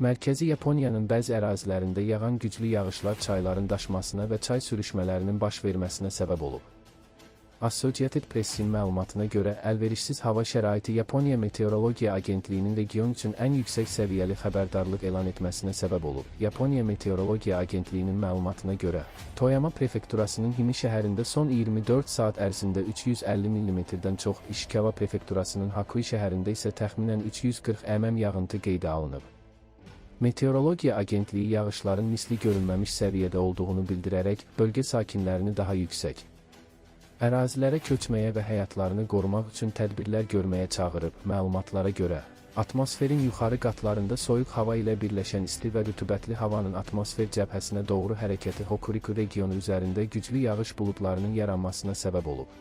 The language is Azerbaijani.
Mərkəzi Yaponiyanın bəzi ərazilərində yağan güclü yağışlar çayların daşmasına və çay sürüşmələrinin baş verməsinə səbəb olub. Associated Press-in məlumatına görə, əlverişsiz hava şəraiti Yaponiya Meteorologiya Agentliyinin region üçün ən yüksək səviyyəli xəbərdarlıq elan etməsinə səbəb olub. Yaponiya Meteorologiya Agentliyinin məlumatına görə, Toyama prefekturasının Himi şəhərində son 24 saat ərzində 350 mm-dən çox, Ishikawa prefekturasının Hakui şəhərində isə təxminən 340 mm yağıntı qeydə alınıb. Meteorologiya Agentliyi yağışların misli görülməmiş səviyyədə olduğunu bildirərək, bölgə sakinlərini daha yüksək ərazilərə köçməyə və həyatlarını qorumaq üçün tədbirlər görməyə çağırıb. Məlumatlara görə, atmosferin yuxarı qatlarında soyuq hava ilə birləşən isti və rütubətli havanın atmosfer cəbhəsinə doğru hərəkəti Hokuriku regionu üzərində güclü yağış buludlarının yaranmasına səbəb olub.